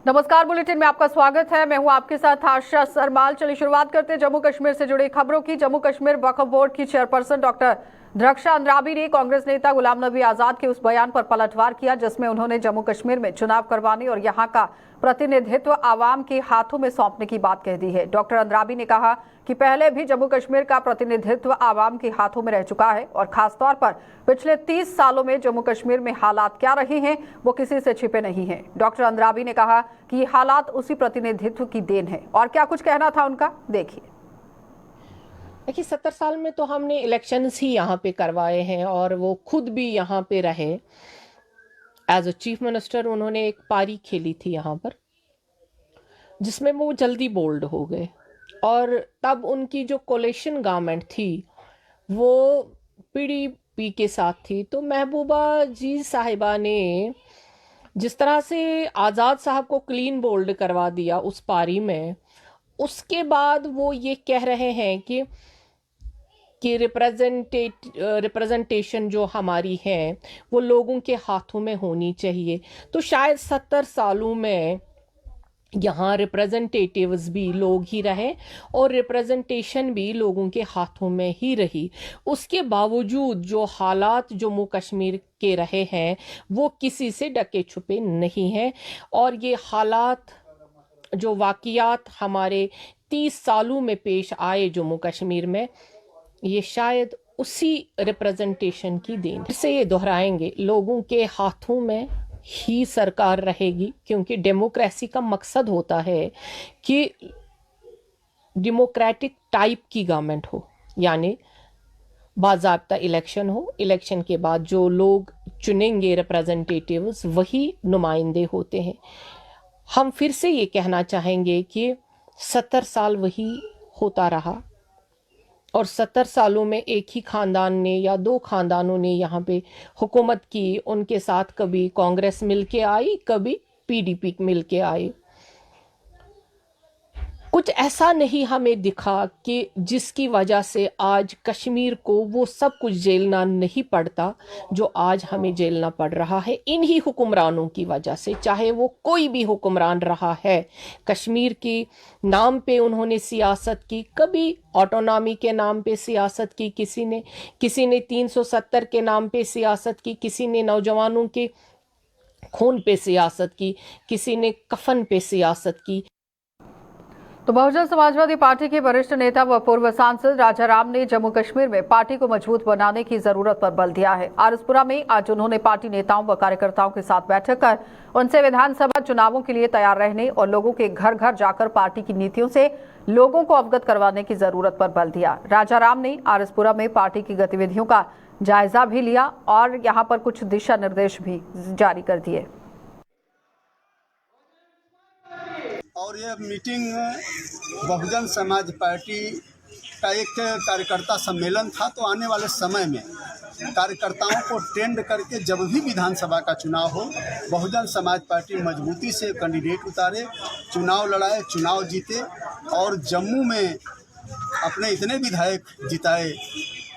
नमस्कार, बुलेटिन में आपका स्वागत है। मैं हूं आपके साथ आशा सरमाल। चलिए शुरुआत करते हैं जम्मू कश्मीर से जुड़ी खबरों की। जम्मू कश्मीर वक्फ बोर्ड की चेयरपर्सन डॉक्टर द्रक्षा अंद्राबी ने कांग्रेस नेता गुलाम नबी आजाद के उस बयान पर पलटवार किया जिसमें उन्होंने जम्मू कश्मीर में चुनाव करवाने और यहां का प्रतिनिधित्व आवाम के हाथों में सौंपने की बात कह दी है। डॉक्टर अंद्राबी ने कहा कि पहले भी जम्मू कश्मीर का प्रतिनिधित्व आवाम के हाथों में रह चुका है और खासतौर पर पिछले 30 सालों में जम्मू कश्मीर में हालात क्या रहे हैं वो किसी से छिपे नहीं हैं। डॉक्टर अंद्राबी ने कहा कि ये हालात उसी प्रतिनिधित्व की देन है। और क्या कुछ कहना था उनका, देखिए। देखिए 70 साल में तो हमने इलेक्शंस ही यहाँ पे करवाए हैं और वो खुद भी यहाँ पे रहे। एज अ चीफ मिनिस्टर उन्होंने एक पारी खेली थी यहाँ पर जिसमें वो जल्दी बोल्ड हो गए और तब उनकी जो कोalition गवर्नमेंट थी वो पीडीपी के साथ थी। तो महबूबा जी साहिबा ने जिस तरह से आज़ाद साहब को क्लीन बोल्ड करवा दिया उस पारी में, उसके बाद वो ये कह रहे हैं कि रिप्रेजेंटेशन जो हमारी है वो लोगों के हाथों में होनी चाहिए। तो शायद 70 सालों में यहाँ रिप्रेजेंटेटिव्स भी लोग ही रहे और रिप्रेजेंटेशन भी लोगों के हाथों में ही रही। उसके बावजूद जो हालात जम्मू कश्मीर के रहे हैं वो किसी से ढके छुपे नहीं हैं और ये हालात जो वाक़ियात हमारे 30 सालों में पेश आए जम्मू कश्मीर में, ये शायद उसी रिप्रेजेंटेशन की देन। इससे ये दोहराएंगे, लोगों के हाथों में ही सरकार रहेगी क्योंकि डेमोक्रेसी का मकसद होता है कि डेमोक्रेटिक टाइप की गवर्नमेंट हो, यानी बाज़ाब्ता इलेक्शन हो, इलेक्शन के बाद जो लोग चुनेंगे रिप्रेजेंटेटिव्स वही नुमाइंदे होते हैं। हम फिर से ये कहना चाहेंगे कि 70 साल वही होता रहा और 70 सालों में एक ही खानदान ने या दो खानदानों ने यहाँ पे हुकूमत की। उनके साथ कभी कांग्रेस मिलके आई, कभी पीडीपी मिलके आई। कुछ ऐसा नहीं हमें दिखा कि जिसकी वजह से आज कश्मीर को वो सब कुछ झेलना नहीं पड़ता जो आज हमें झेलना पड़ रहा है इन्हीं हुक्मरानों की वजह से। चाहे वो कोई भी हुक्मरान रहा है, कश्मीर के नाम पे उन्होंने सियासत की, कभी ऑटोनॉमी के नाम पे सियासत की, किसी ने 370 के नाम पे सियासत की, किसी ने नौजवानों के खून पे सियासत की, किसी ने कफन पे सियासत की। तो बहुजन समाजवादी पार्टी के वरिष्ठ नेता व पूर्व सांसद राजा राम ने जम्मू कश्मीर में पार्टी को मजबूत बनाने की जरूरत पर बल दिया है। आरसपुरा में आज उन्होंने पार्टी नेताओं व कार्यकर्ताओं के साथ बैठक कर उनसे विधानसभा चुनावों के लिए तैयार रहने और लोगों के घर घर जाकर पार्टी की नीतियों से लोगों को अवगत करवाने की जरूरत पर बल दिया। राजा राम ने आरसपुरा में पार्टी की गतिविधियों का जायजा भी लिया और यहाँ पर कुछ दिशा निर्देश भी जारी कर दिए। और ये मीटिंग बहुजन समाज पार्टी का एक कार्यकर्ता सम्मेलन था। तो आने वाले समय में कार्यकर्ताओं को ट्रेंड करके जब भी विधानसभा का चुनाव हो, बहुजन समाज पार्टी मजबूती से कैंडिडेट उतारे, चुनाव लड़ाए, चुनाव जीते और जम्मू में अपने इतने विधायक जिताए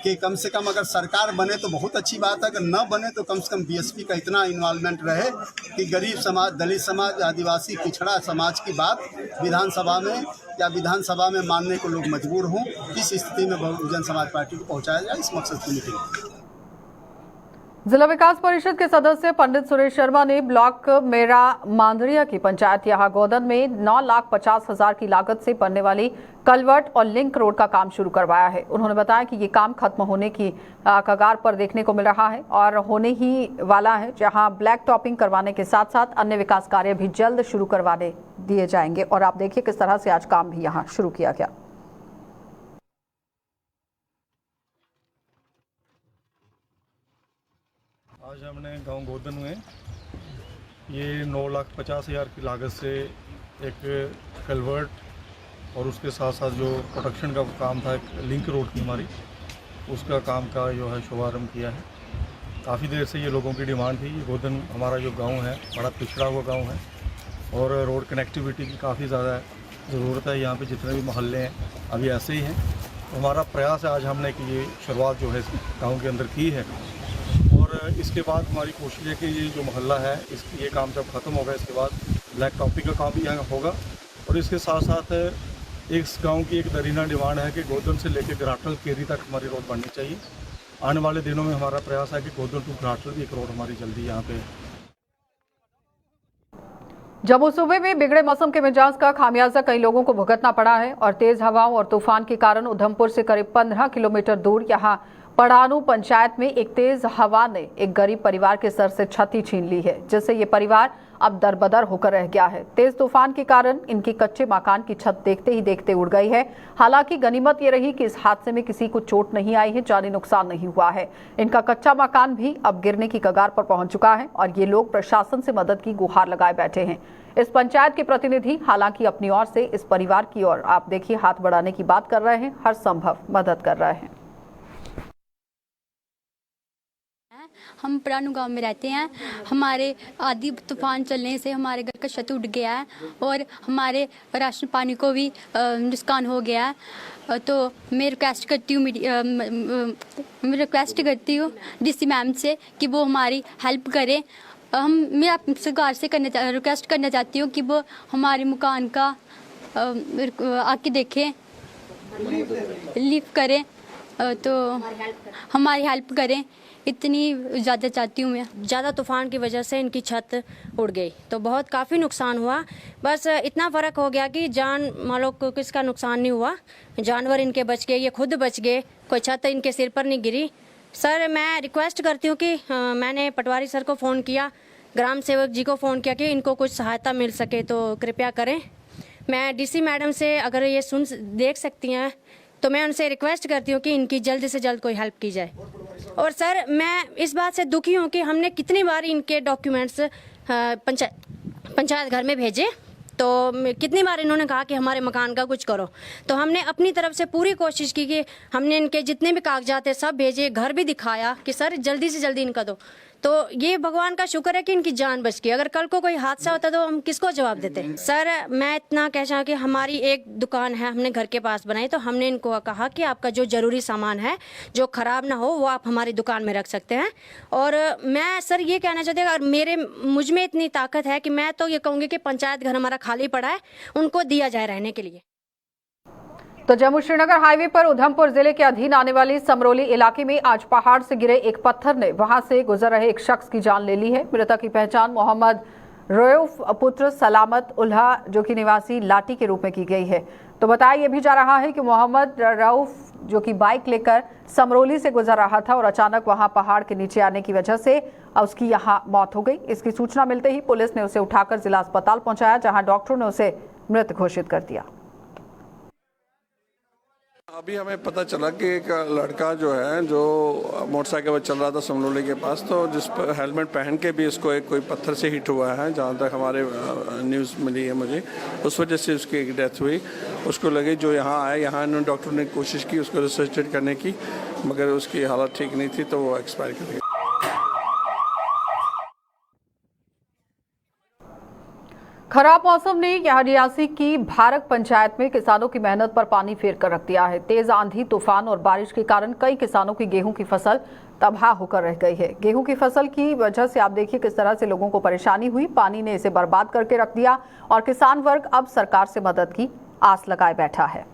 कि कम से कम अगर सरकार बने तो बहुत अच्छी बात है, अगर न बने तो कम से कम बीएसपी का इतना इन्वॉल्वमेंट रहे कि गरीब समाज, दलित समाज, आदिवासी पिछड़ा समाज की बात विधानसभा में या विधानसभा में मानने को लोग मजबूर हों। इस स्थिति में बहुजन समाज पार्टी को पहुंचाया जाए, इस मकसद की मीटिंग। जिला विकास परिषद के सदस्य पंडित सुरेश शर्मा ने ब्लॉक मेरा मांदरिया की पंचायत यहाँ गोदन में 9,50,000 की लागत से बनने वाली कलवर्ट और लिंक रोड का काम शुरू करवाया है। उन्होंने बताया कि ये काम खत्म होने की कगार पर देखने को मिल रहा है और होने ही वाला है, जहां ब्लैक टॉपिंग करवाने के साथ साथ अन्य विकास कार्य भी जल्द शुरू करवाने दिए जाएंगे। और आप देखिए किस तरह से आज काम भी यहाँ शुरू किया गया। आज हमने गांव गोदन में ये 9,50,000 की लागत से एक कलवर्ट और उसके साथ साथ जो प्रोटेक्शन का काम था, एक लिंक रोड की हमारी, उसका काम का जो है शुभारम्भ किया है। काफ़ी देर से ये लोगों की डिमांड थी। ये गोदन हमारा जो गांव है बड़ा पिछड़ा हुआ गांव है और रोड कनेक्टिविटी की काफ़ी ज़्यादा ज़रूरत है। यहाँ पे जितने भी मोहल्ले हैं अभी ऐसे ही हैं। तो हमारा प्रयास है आज हमने कि ये शुरुआत जो है गाँव के अंदर की है और इसके बाद हमारी कोशिश है कि ये जो मोहल्ला है ये काम जब ख़त्म होगा इसके बाद ब्लैक टॉपिक का काम भी यहाँ होगा। और इसके साथ साथ एक गांव की एक दरीना डिमांड है कि गोदन से लेकर घराटल केरी तक हमारी रोड बननी चाहिए। आने वाले दिनों में हमारा प्रयास है कि गोदन टू घराटल भी एक रोड हमारी जल्दी यहाँ पे। जम्मू सूबे में बिगड़े मौसम के मिजाज का खामियाजा कई लोगों को भुगतना पड़ा है और तेज हवाओं और तूफान के कारण उधमपुर से करीब 15 किलोमीटर दूर यहां पड़ानू पंचायत में एक तेज हवा ने एक गरीब परिवार के सर से छती छीन ली है, जिससे ये परिवार अब दरबदर होकर रह गया है। तेज तूफान के कारण इनके कच्चे मकान की छत देखते ही देखते उड़ गई है। हालांकि गनीमत ये रही कि इस हादसे में किसी को चोट नहीं आई है, जानी नुकसान नहीं हुआ है। इनका कच्चा मकान भी अब गिरने की कगार पर पहुंच चुका है और ये लोग प्रशासन से मदद की गुहार लगाए बैठे हैं। इस पंचायत के प्रतिनिधि हालांकि अपनी ओर से इस परिवार की ओर आप देखिए हाथ बढ़ाने की बात कर रहे हैं, हर संभव मदद कर रहे हैं। हम पड़ानू गांव में रहते हैं। हमारे आधी तूफान चलने से हमारे घर का छत उड़ गया है और हमारे राशन पानी को भी नुकसान हो गया है। तो मैं रिक्वेस्ट करती हूँ डीसी मैम से कि वो हमारी हेल्प करें। मैं आप सरकार से रिक्वेस्ट करना चाहती हूँ कि वो हमारे मकान का आके देखें, रिलीफ करें, तो हमारी हेल्प करें, इतनी ज़्यादा चाहती हूँ मैं। ज़्यादा तूफान की वजह से इनकी छत उड़ गई तो बहुत काफ़ी नुकसान हुआ। बस इतना फ़र्क हो गया कि जान मानो को किसका नुकसान नहीं हुआ, जानवर इनके बच गए, ये खुद बच गए, कोई छत इनके सिर पर नहीं गिरी। सर मैं रिक्वेस्ट करती हूँ कि मैंने पटवारी सर को फ़ोन किया, ग्राम सेवक जी को फ़ोन किया कि इनको कुछ सहायता मिल सके तो कृपया करें। मैं डीसी मैडम से अगर ये देख सकती हैं तो मैं उनसे रिक्वेस्ट करती हूँ कि इनकी जल्द से जल्द कोई हेल्प की जाए। और सर मैं इस बात से दुखी हूँ कि हमने कितनी बार इनके डॉक्यूमेंट्स पंचायत घर में भेजे, तो कितनी बार इन्होंने कहा कि हमारे मकान का कुछ करो, तो हमने अपनी तरफ से पूरी कोशिश की कि हमने इनके जितने भी कागजात है सब भेजे, घर भी दिखाया कि सर जल्दी से जल्दी इनका दो। तो ये भगवान का शुक्र है कि इनकी जान बच गई, अगर कल को कोई हादसा होता तो हम किसको जवाब देते। सर मैं इतना कह चाहूँ कि हमारी एक दुकान है हमने घर के पास बनाई, तो हमने इनको कहा कि आपका जो जरूरी सामान है जो खराब ना हो वो आप हमारी दुकान में रख सकते हैं। और मैं सर ये कहना चाहती हूँ अगर मुझ में इतनी ताकत है कि मैं तो ये कहूँगी कि पंचायत घर हमारा खाली पड़ा है, उनको दिया जाए रहने के लिए। तो जम्मू श्रीनगर हाईवे पर उधमपुर जिले के अधीन आने वाली समरोली इलाके में आज पहाड़ से गिरे एक पत्थर ने वहां से गुजर रहे एक शख्स की जान ले ली है। मृतक की पहचान मोहम्मद रऊफ पुत्र सलामत उल्हा जो कि निवासी लाटी के रूप में की गई है। तो बताया यह भी जा रहा है कि मोहम्मद रऊफ जो कि बाइक लेकर समरोली से गुजर रहा था और अचानक वहां पहाड़ के नीचे आने की वजह से उसकी यहां मौत हो गई। इसकी सूचना मिलते ही पुलिस ने उसे उठाकर जिला अस्पताल पहुंचाया, जहां डॉक्टरों ने उसे मृत घोषित कर दिया। अभी हमें पता चला कि एक लड़का जो है जो मोटरसाइकिल पर चल रहा था समरोली के पास, तो जिस पर हेलमेट पहन के भी उसको एक कोई पत्थर से हिट हुआ है, जहाँ तक हमारे न्यूज़ मिली है मुझे, उस वजह से उसकी एक डेथ हुई। उसको लगे जो यहाँ आए, यहाँ इन्होंने डॉक्टर ने कोशिश की उसको रिसर्चेट करने की, मगर उसकी हालत ठीक नहीं थी तो वो एक्सपायर कर गई। खराब मौसम ने यहां रियासी की भारक पंचायत में किसानों की मेहनत पर पानी फेर कर रख दिया है। तेज आंधी, तूफान और बारिश के कारण कई किसानों की गेहूं की फसल तबाह होकर रह गई है। गेहूं की फसल की वजह से आप देखिए किस तरह से लोगों को परेशानी हुई। पानी ने इसे बर्बाद करके रख दिया और किसान वर्ग अब सरकार से मदद की आस लगाए बैठा है।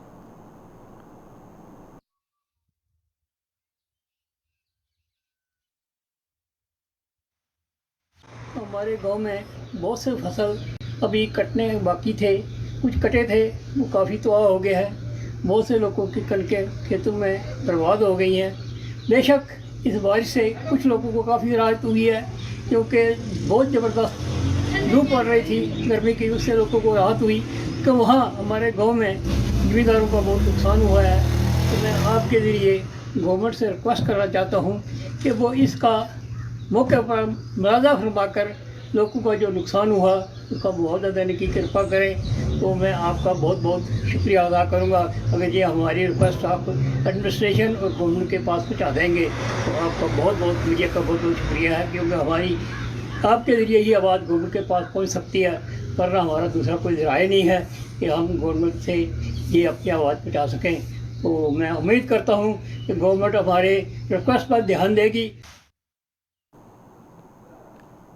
हमारे गांव में बहुत से फसल अभी कटने बाकी थे, कुछ कटे थे वो काफ़ी तबाह हो गया है। बहुत से लोगों की कणकें खेतों में बर्बाद हो गई हैं। बेशक इस बारिश से कुछ लोगों को काफ़ी राहत हुई है, क्योंकि बहुत ज़बरदस्त धूप पड़ रही थी गर्मी की, उससे लोगों को राहत हुई। कि वहाँ हमारे गांव में ज़मींदारों का बहुत नुकसान हुआ है। तो मैं आपके ज़रिए गवर्नमेंट से रिक्वेस्ट करना चाहता हूँ कि वो इसका मौके पर मुआवजा फरमाकर लोगों का जो नुकसान हुआ उसका मुआवजा देने की कृपा करें। तो मैं आपका बहुत बहुत शुक्रिया अदा करूंगा। अगर ये हमारी रिक्वेस्ट आप एडमिनिस्ट्रेशन और गवर्नमेंट के पास पहुँचा देंगे तो आपका बहुत बहुत मीडिया का बहुत बहुत शुक्रिया है, क्योंकि हमारी आपके ज़रिए ये आवाज़ गवर्नमेंट के पास पहुँच सकती है, वरना हमारा दूसरा कोई ज़राए नहीं है कि हम गवर्नमेंट से ये अपनी आवाज़ पहुँचा सकें। तो मैं उम्मीद करता हूँ कि गवर्नमेंट हमारे रिक्वेस्ट पर ध्यान देगी।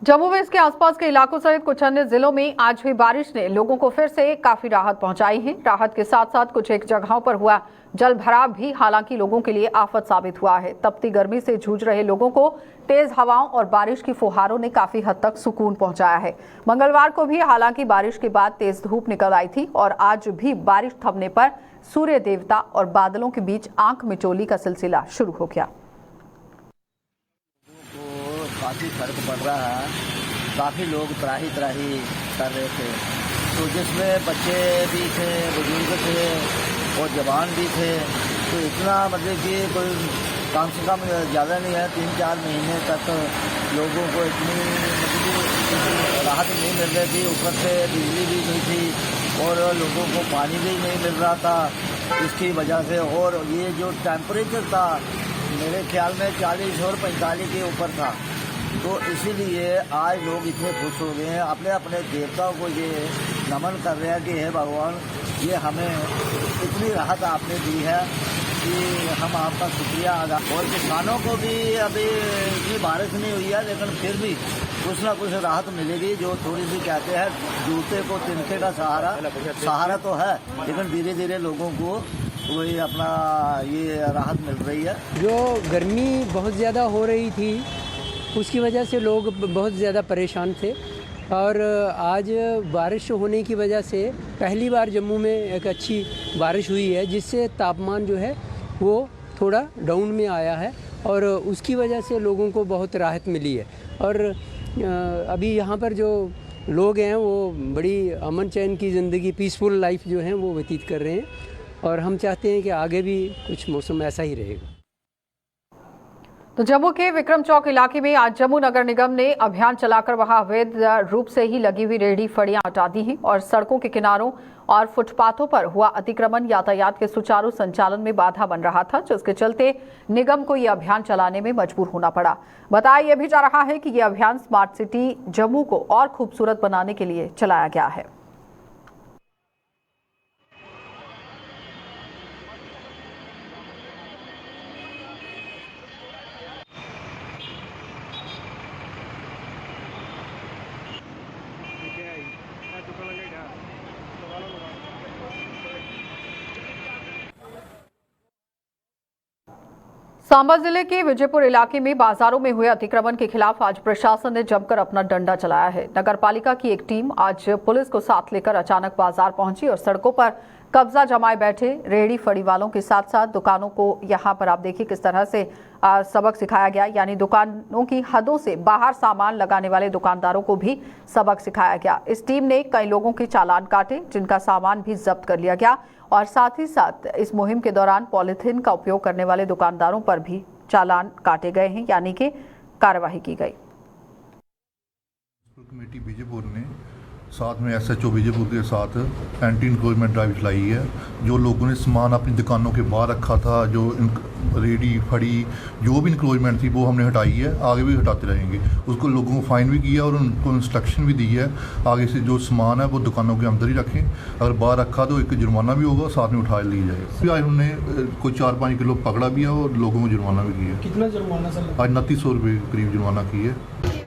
जम्मू में इसके आसपास के इलाकों सहित कुछ अन्य जिलों में आज हुई बारिश ने लोगों को फिर से काफी राहत पहुंचाई है। राहत के साथ साथ कुछ एक जगहों पर हुआ जल भराव भी हालांकि लोगों के लिए आफत साबित हुआ है। तपती गर्मी से जूझ रहे लोगों को तेज हवाओं और बारिश की फुहारों ने काफी हद तक सुकून पहुंचाया है। मंगलवार को भी हालांकि बारिश के बाद तेज धूप निकल आई थी और आज भी बारिश थमने पर सूर्य देवता और बादलों के बीच आंख मिचोली का सिलसिला शुरू हो गया। काफ़ी फर्क पड़ रहा है। काफ़ी लोग त्राही कर रहे थे, तो जिसमें बच्चे भी थे, बुजुर्ग थे और जवान भी थे। तो इतना मतलब कि कोई कम से कम ज़्यादा नहीं है, 3-4 महीने तक लोगों को इतनी मतलब राहत नहीं मिल रही थी। ऊपर से बिजली भी नहीं थी और लोगों को पानी भी नहीं मिल रहा था इसकी वजह से। और ये जो टेम्परेचर था मेरे ख्याल में 40 और 45 के ऊपर था। तो इसीलिए आज लोग इतने खुश हो गए हैं, अपने अपने देवताओं को ये नमन कर रहे हैं कि हे भगवान, ये हमें इतनी राहत आपने दी है कि हम आपका शुक्रिया अदा। और किसानों को भी अभी इतनी बारिश नहीं हुई है, लेकिन फिर भी कुछ ना कुछ राहत मिलेगी। जो थोड़ी सी कहते हैं जूते को तिनके का सहारा तो है, लेकिन धीरे धीरे लोगों को वही अपना ये राहत मिल रही है। जो गर्मी बहुत ज़्यादा हो रही थी उसकी वजह से लोग बहुत ज़्यादा परेशान थे, और आज बारिश होने की वजह से पहली बार जम्मू में एक अच्छी बारिश हुई है, जिससे तापमान जो है वो थोड़ा डाउन में आया है और उसकी वजह से लोगों को बहुत राहत मिली है। और अभी यहाँ पर जो लोग हैं वो बड़ी अमन चैन की ज़िंदगी, पीसफुल लाइफ जो है वो व्यतीत कर रहे हैं, और हम चाहते हैं कि आगे भी कुछ मौसम ऐसा ही रहेगा। तो जम्मू के विक्रम चौक इलाके में आज जम्मू नगर निगम ने अभियान चलाकर वहां अवैध रूप से ही लगी हुई रेहड़ी फड़ियां हटा दी हैं और सड़कों के किनारों और फुटपाथों पर हुआ अतिक्रमण यातायात के सुचारू संचालन में बाधा बन रहा था, जिसके चलते निगम को यह अभियान चलाने में मजबूर होना पड़ा। बताया यह भी जा रहा है कि यह अभियान स्मार्ट सिटी जम्मू को और खूबसूरत बनाने के लिए चलाया गया है। सांबा जिले के विजयपुर इलाके में बाजारों में हुए अतिक्रमण के खिलाफ आज प्रशासन ने जमकर अपना डंडा चलाया है। नगर पालिका की एक टीम आज पुलिस को साथ लेकर अचानक बाजार पहुंची और सड़कों पर कब्जा जमाए बैठे रेहड़ी फड़ी वालों के साथ साथ दुकानों को यहां पर आप देखिए किस तरह से सबक सिखाया गया, यानी दुकानों की हदों से बाहर सामान लगाने वाले दुकानदारों को भी सबक सिखाया गया। इस टीम ने कई लोगों के चालान काटे, जिनका सामान भी जब्त कर लिया गया और साथ ही साथ इस मुहिम के दौरान पॉलीथीन का उपयोग करने वाले दुकानदारों पर भी चालान काटे गए हैं, यानी कि कार्रवाई की गई। कमेटी विजयपुर ने साथ में SHO विजयपुर के साथ एंटी इंक्रोचमेंट ड्राइव चलाई है। जो लोगों ने सामान अपनी दुकानों के बाहर रखा था, जो रेडी फड़ी जो भी इंक्रोचमेंट थी वो हमने हटाई है, आगे भी हटाते रहेंगे। उसको लोगों को फाइन भी किया और उनको इंस्ट्रक्शन भी दी है आगे से जो सामान है वो दुकानों के अंदर ही रखें, अगर बाहर रखा तो एक जुर्माना भी होगा, साथ में उठा ली जाएगा। आज हमने कोई 4-5 किलो पकड़ा भी है और लोगों को जुर्माना भी किया। कितना जुर्माना सर? आज 2900 रुपये करीब जुर्माना की है।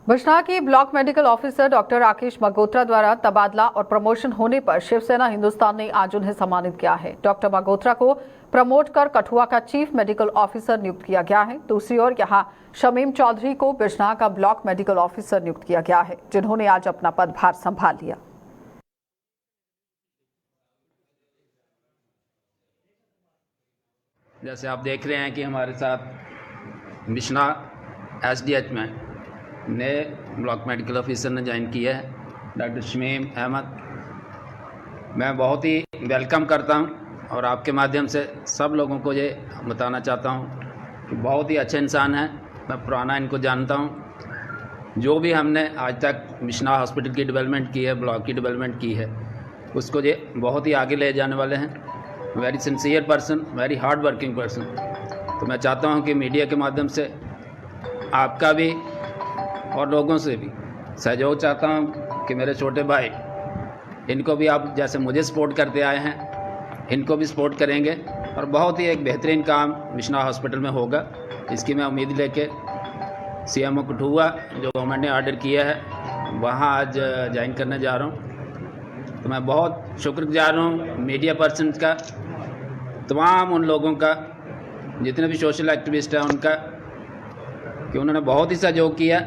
बिश्नाह की block medical officer doctor Rakesh Magotra द्वारा तबादला और प्रमोशन होने पर शिवसेना हिंदुस्तान ने आज उन्हें सम्मानित किया है। डॉक्टर मगोत्रा को प्रमोट कर कठुआ का चीफ मेडिकल ऑफिसर नियुक्त किया गया है। दूसरी ओर यहां शमीम चौधरी को बिश्नाह का ब्लॉक मेडिकल ऑफिसर नियुक्त किया गया है, जिन्होंने आज अपना पदभार संभाल लिया। जैसे आप देख रहे हैं कि हमारे साथ बिश्नाह SDH में नए ब्लॉक मेडिकल ऑफिसर ने ज्वाइन किया है, डॉक्टर शमीम अहमद। मैं बहुत ही वेलकम करता हूं और आपके माध्यम से सब लोगों को ये बताना चाहता हूं कि बहुत ही अच्छे इंसान हैं। मैं पुराना इनको जानता हूं। जो भी हमने आज तक बिश्नाह हॉस्पिटल की डेवलपमेंट की है, ब्लॉक की डेवलपमेंट की है, उसको ये बहुत ही आगे ले जाने वाले हैं। Very sincere person, very hard working person. तो मैं चाहता हूं कि मीडिया के माध्यम से आपका भी और लोगों से भी सहयोग चाहता हूं कि मेरे छोटे भाई, इनको भी आप जैसे मुझे सपोर्ट करते आए हैं, इनको भी सपोर्ट करेंगे और बहुत ही एक बेहतरीन काम बिश्नाह हॉस्पिटल में होगा। इसकी मैं उम्मीद लेके CMO कठुआ जो गवर्नमेंट ने ऑर्डर किया है वहाँ आज ज्वाइन करने जा रहा हूँ। तो मैं बहुत शुक्रगुजार हूँ मीडिया पर्सन का, तमाम उन लोगों का जितने भी सोशल एक्टिविस्ट हैं उनका, कि उन्होंने बहुत ही सहयोग किया।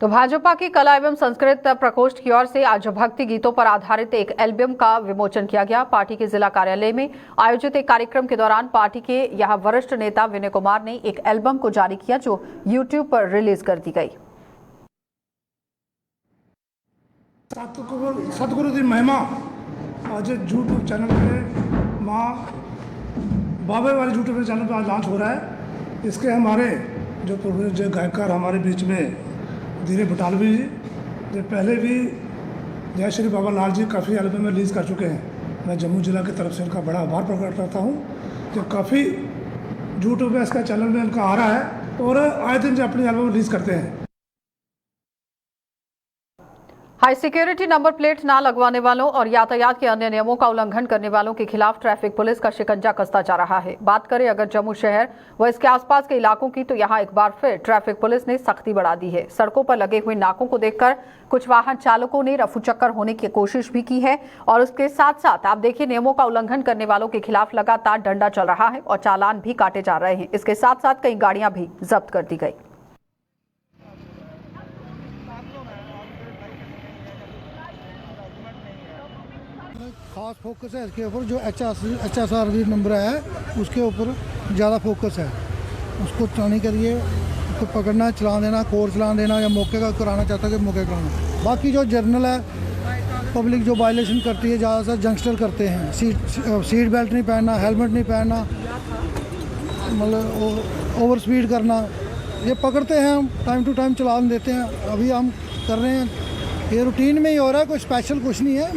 तो भाजपा की कला एवं संस्कृत प्रकोष्ठ की ओर से आज भक्ति गीतों पर आधारित एक एल्बम का विमोचन किया गया। पार्टी के जिला कार्यालय में आयोजित एक कार्यक्रम के दौरान पार्टी के यहां वरिष्ठ नेता विनय कुमार ने एक एल्बम को जारी किया जो YouTube पर रिलीज कर दी गई। सतगुरु की महिमा आज यूट्यूब चैनल पे माँ बाबे वाले यूट्यूब चैनल पर आज लॉन्च हो रहा है। इसके हमारे जो जो गायकार हमारे बीच में धीरे बटालवी जी, जो पहले भी जय श्री बाबा लाल जी काफ़ी एल्बम रिलीज़ कर चुके हैं। मैं जम्मू जिला की तरफ से उनका बड़ा आभार प्रकट करता हूँ जो काफ़ी यूट्यूब पे इसका चैनल में उनका आ रहा है और आए दिन जो अपनी एल्बम रिलीज़ करते हैं। हाई सिक्योरिटी नंबर प्लेट ना लगवाने वालों और यातायात के अन्य नियमों का उल्लंघन करने वालों के खिलाफ ट्रैफिक पुलिस का शिकंजा कसता जा रहा है। बात करें अगर जम्मू शहर व इसके आसपास के इलाकों की, तो यहां एक बार फिर ट्रैफिक पुलिस ने सख्ती बढ़ा दी है। सड़कों पर लगे हुए नाकों को देखकर कुछ वाहन चालकों ने रफूचक्कर होने की कोशिश भी की है और उसके साथ साथ आप देखिए नियमों का उल्लंघन करने वालों के खिलाफ लगातार डंडा चल रहा है और चालान भी काटे जा रहे हैं। इसके साथ साथ कई गाड़ियां भी जब्त कर दी गई। खास फोकस है इसके ऊपर जो HSRV नंबर है उसके ऊपर ज़्यादा फोकस है। उसको नहीं करिए, उसको पकड़ना, चलान देना, कोर्ट चलान देना या मौके का कराना चाहता है कि मौके कराना। बाकी जो जर्नल है पब्लिक जो वायलेशन करती है ज़्यादातर जंगस्टर करते हैं। सीट बेल्ट नहीं पहनना, हेलमेट नहीं पहनना, मतलब ओवर स्पीड करना, ये पकड़ते हैं हम, टाइम टू टाइम चलान देते हैं। अभी हम कर रहे हैं, ये रूटीन में ही हो रहा है, कोई स्पेशल कुछ नहीं है।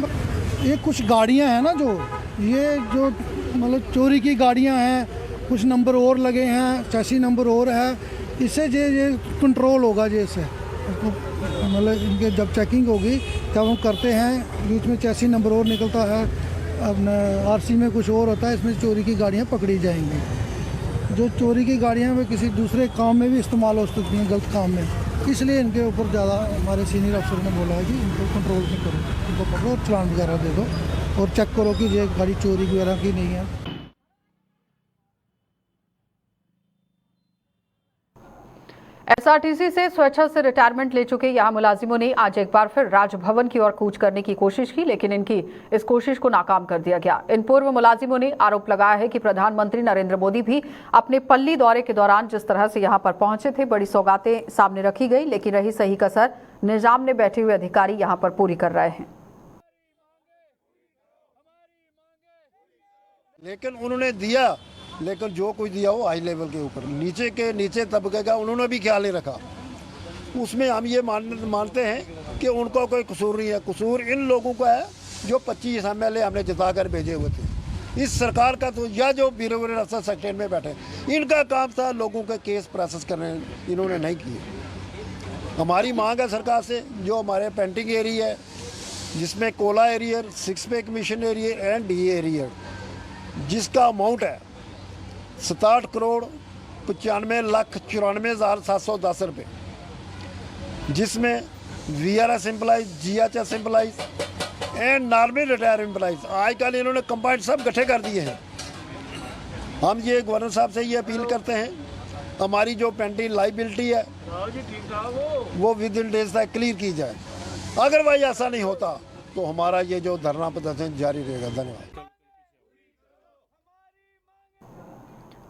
ये कुछ गाड़ियां हैं ना ये जो मतलब चोरी की गाड़ियां हैं, कुछ नंबर और लगे हैं, चैसी नंबर और है, इससे ये कंट्रोल होगा जैसे मतलब इनके जब चेकिंग होगी तब हम करते हैं। बीच में चैसी नंबर और निकलता है, अपना RC में कुछ और होता है, इसमें चोरी की गाड़ियाँ पकड़ी जाएंगी। जो चोरी की गाड़ियाँ वे किसी दूसरे काम में भी इस्तेमाल हो सकती हैं, गलत काम में, इसलिए इनके ऊपर ज़्यादा हमारे सीनियर अफसर ने बोला है कि इनको कंट्रोल में करो, इनको पकड़ो और चलान वगैरह दे दो और चेक करो कि ये गाड़ी चोरी वगैरह की नहीं है। SRTC से स्वेच्छा से रिटायरमेंट ले चुके यहां मुलाजिमों ने आज एक बार फिर राजभवन की ओर कूच करने की कोशिश की, लेकिन इनकी इस कोशिश को नाकाम कर दिया गया। इन पूर्व मुलाजिमों ने आरोप लगाया है कि प्रधानमंत्री नरेंद्र मोदी भी अपने पल्ली दौरे के दौरान जिस तरह से यहां पर पहुंचे थे, बड़ी सौगातें सामने रखी गई, लेकिन रही सही कसर निजाम ने बैठे हुए अधिकारी यहां पर पूरी कर रहे हैं। लेकिन उन्होंने दिया, लेकिन जो कुछ दिया वो हाई लेवल के ऊपर, नीचे तबके का उन्होंने भी ख्याल नहीं रखा। उसमें हम ये मानते हैं कि उनका कोई कसूर नहीं है। कसूर इन लोगों का है जो 25 MLA हमने जिता कर भेजे हुए थे इस सरकार का। तो या जो ब्यूरो सेक्रेटरी में बैठे, इनका काम था लोगों के केस प्रोसेस करने, इन्होंने नहीं किए। हमारी मांग है सरकार से, जो हमारे पेंटिंग एरिया है जिसमें कोला एरियर, 6 पे commission arrear and DA arrear, जिसका अमाउंट है 67 करोड़ 95,94,710 रुपये, जिसमें VRS employees, GHS employees and normal retire employees आजकल इन्होंने कंबाइंड सब इकट्ठे कर दिए हैं। हम ये गवर्नर साहब से ये अपील करते हैं, हमारी जो पेंडिंग लाइबिलिटी है वो विद इन डेज तक क्लियर की जाए। अगर ऐसा नहीं होता तो हमारा ये जो धरना प्रदर्शन जारी रहेगा। धन्यवाद।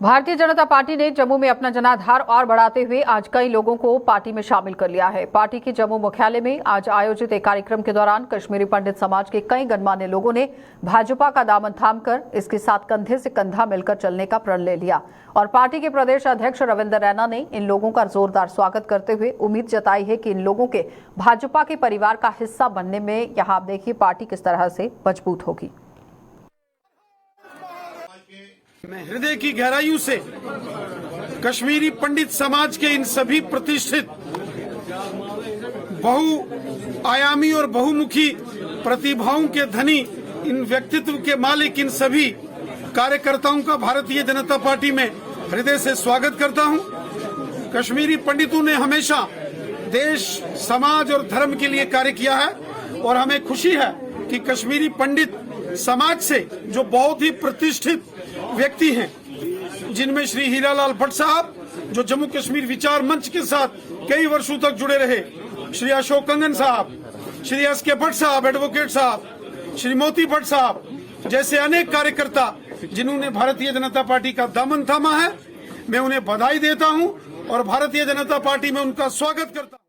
भारतीय जनता पार्टी ने जम्मू में अपना जनाधार और बढ़ाते हुए आज कई लोगों को पार्टी में शामिल कर लिया है। पार्टी के जम्मू मुख्यालय में आज आयोजित एक कार्यक्रम के दौरान कश्मीरी पंडित समाज के कई गणमान्य लोगों ने भाजपा का दामन थामकर इसके साथ कंधे से कंधा मिलकर चलने का प्रण ले लिया और पार्टी के प्रदेश अध्यक्ष रविंद्र रैना ने इन लोगों का जोरदार स्वागत करते हुए उम्मीद जताई है कि इन लोगों के भाजपा के परिवार का हिस्सा बनने में यहाँ आप देखिए पार्टी किस तरह से मजबूत होगी। मैं हृदय की गहराइयों से कश्मीरी पंडित समाज के इन सभी प्रतिष्ठित बहुआयामी और बहुमुखी प्रतिभाओं के धनी, इन व्यक्तित्व के मालिक, इन सभी कार्यकर्ताओं का भारतीय जनता पार्टी में हृदय से स्वागत करता हूं। कश्मीरी पंडितों ने हमेशा देश, समाज और धर्म के लिए कार्य किया है और हमें खुशी है कि कश्मीरी पंडित समाज से जो बहुत ही प्रतिष्ठित व्यक्ति हैं, जिनमें श्री हीरालाल भट्ट साहब जो जम्मू कश्मीर विचार मंच के साथ कई वर्षों तक जुड़े रहे, श्री अशोक कंगन साहब, श्री एस.के. भट्ट साहब एडवोकेट साहब, श्री मोती भट्ट साहब जैसे अनेक कार्यकर्ता जिन्होंने भारतीय जनता पार्टी का दामन थामा है, मैं उन्हें बधाई देता हूं और भारतीय जनता पार्टी में उनका स्वागत करता हूं।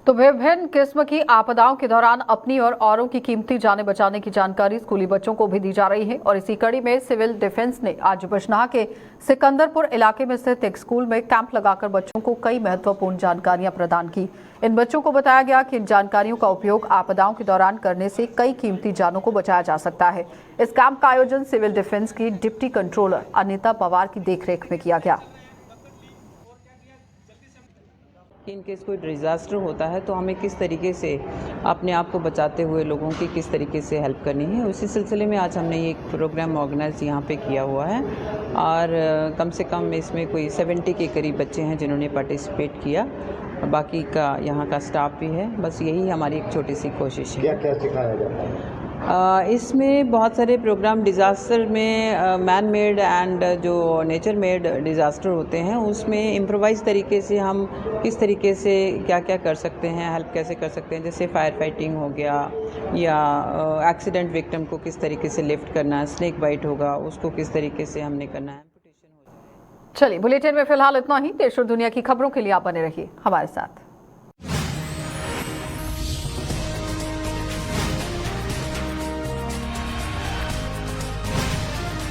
तो विभिन्न किस्म की आपदाओं के दौरान अपनी और औरों की कीमती जानें बचाने की जानकारी स्कूली बच्चों को भी दी जा रही है और इसी कड़ी में सिविल डिफेंस ने आज बिजनौर के सिकंदरपुर इलाके में स्थित एक स्कूल में कैंप लगाकर बच्चों को कई महत्वपूर्ण जानकारियां प्रदान की। इन बच्चों को बताया गया कि इन जानकारियों का उपयोग आपदाओं के दौरान करने से कई कीमती जानों को बचाया जा सकता है। इस कैंप का आयोजन सिविल डिफेंस की डिप्टी कंट्रोलर अनीता पवार की देखरेख में किया गया। इन केस कोई डिज़ास्टर होता है तो हमें किस तरीके से अपने आप को बचाते हुए लोगों की किस तरीके से हेल्प करनी है, उसी सिलसिले में आज हमने एक प्रोग्राम ऑर्गेनाइज यहाँ पे किया हुआ है और कम से कम इसमें कोई 70 के करीब बच्चे हैं जिन्होंने पार्टिसिपेट किया, बाकी का यहाँ का स्टाफ भी है। बस यही हमारी एक छोटी सी कोशिश है। क्या क्या सिखाया जाता है? इसमें बहुत सारे प्रोग्राम डिज़ास्टर में मैन मेड एंड जो नेचर मेड डिज़ास्टर होते हैं उसमें इम्प्रोवाइज तरीके से हम किस तरीके से क्या क्या कर सकते हैं, हेल्प कैसे कर सकते हैं, जैसे फायर फाइटिंग हो गया या एक्सीडेंट विक्टिम को किस तरीके से लिफ्ट करना है, स्नेक बाइट होगा उसको किस तरीके से हमने करना है। चलिए, बुलेटिन में फिलहाल इतना ही। देश और दुनिया की खबरों के लिए आप बने रहिए हमारे साथ।